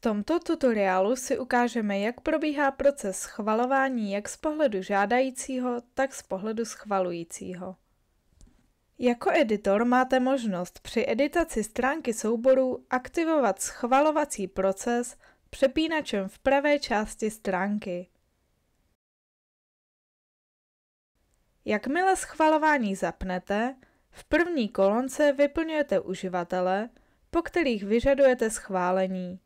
tomto tutoriálu si ukážeme, jak probíhá proces schvalování jak z pohledu žádajícího, tak z pohledu schvalujícího. Jako editor máte možnost při editaci stránky souboru aktivovat schvalovací proces přepínačem v pravé části stránky. Jakmile schvalování zapnete, v první kolonce vyplňujete uživatele, po kterých vyžadujete schválení.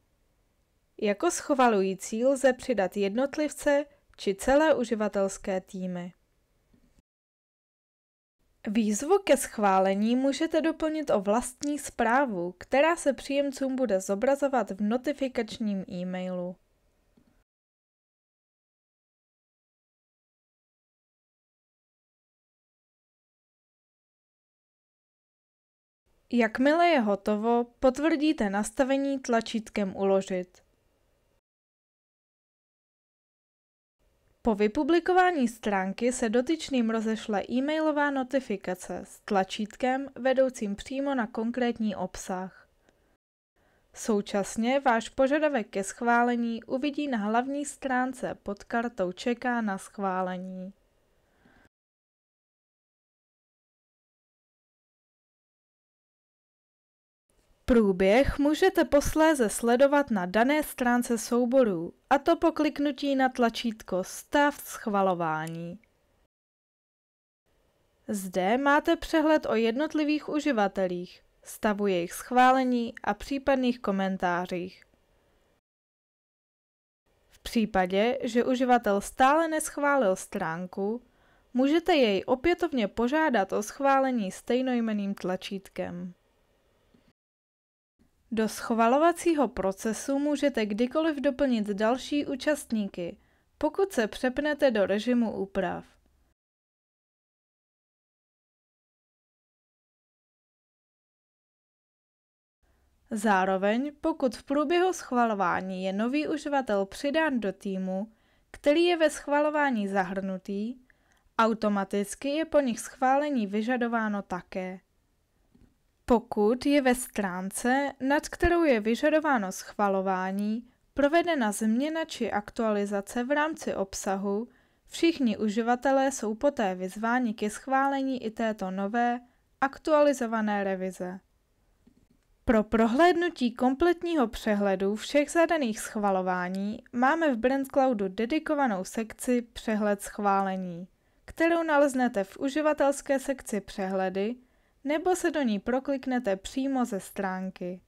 Jako schvalující lze přidat jednotlivce či celé uživatelské týmy. Výzvu ke schválení můžete doplnit o vlastní zprávu, která se příjemcům bude zobrazovat v notifikačním e-mailu. Jakmile je hotovo, potvrdíte nastavení tlačítkem Uložit. Po vypublikování stránky se dotyčným rozešle e-mailová notifikace s tlačítkem vedoucím přímo na konkrétní obsah. Současně váš požadavek ke schválení uvidí na hlavní stránce pod kartou Čeká na schválení. Průběh můžete posléze sledovat na dané stránce souborů, a to po kliknutí na tlačítko Stav schvalování. Zde máte přehled o jednotlivých uživatelích, stavu jejich schválení a případných komentářích. V případě, že uživatel stále neschválil stránku, můžete jej opětovně požádat o schválení stejnojmenným tlačítkem. Do schvalovacího procesu můžete kdykoliv doplnit další účastníky, pokud se přepnete do režimu úprav. Zároveň, pokud v průběhu schvalování je nový uživatel přidán do týmu, který je ve schvalování zahrnutý, automaticky je po nich schválení vyžadováno také. Pokud je ve stránce, nad kterou je vyžadováno schvalování, provedena změna či aktualizace v rámci obsahu, všichni uživatelé jsou poté vyzváni ke schválení i této nové, aktualizované revize. Pro prohlédnutí kompletního přehledu všech zadaných schvalování máme v BrandCloudu dedikovanou sekci Přehled schválení, kterou naleznete v uživatelské sekci Přehledy, nebo se do ní prokliknete přímo ze stránky.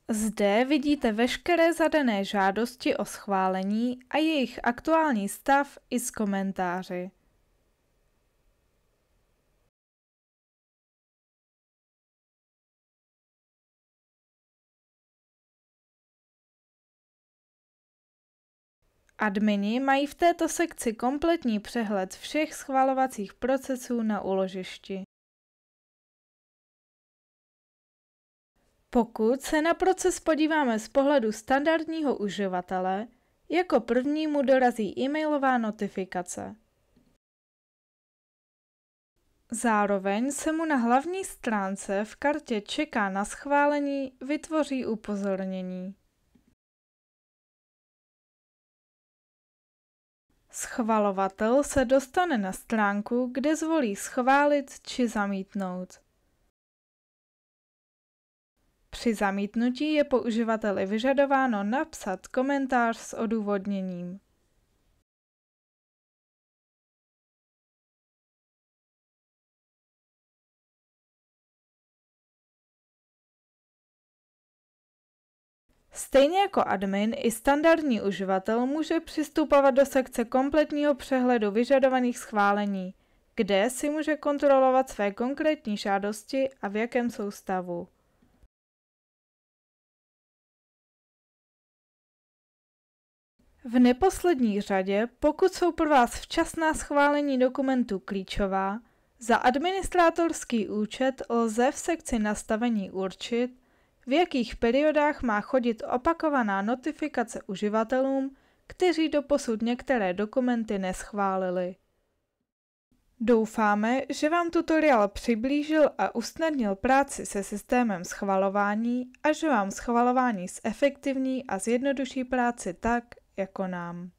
Zde vidíte veškeré zadané žádosti o schválení a jejich aktuální stav i s komentáři. Admini mají v této sekci kompletní přehled všech schvalovacích procesů na úložišti. Pokud se na proces podíváme z pohledu standardního uživatele, jako první mu dorazí e-mailová notifikace. Zároveň se mu na hlavní stránce v kartě Čeká na schválení vytvoří upozornění. Schvalovatel se dostane na stránku, kde zvolí schválit či zamítnout. Při zamítnutí je po uživateli vyžadováno napsat komentář s odůvodněním. Stejně jako admin, i standardní uživatel může přistupovat do sekce kompletního přehledu vyžadovaných schválení, kde si může kontrolovat své konkrétní žádosti a v jakém jsou stavu. V neposlední řadě, pokud jsou pro vás včasná schválení dokumentů klíčová, za administrátorský účet lze v sekci Nastavení určit, v jakých periodách má chodit opakovaná notifikace uživatelům, kteří doposud některé dokumenty neschválili. Doufáme, že vám tutoriál přiblížil a usnadnil práci se systémem schvalování a že vám schvalování zefektivní a zjednoduší práci tak, jako nám.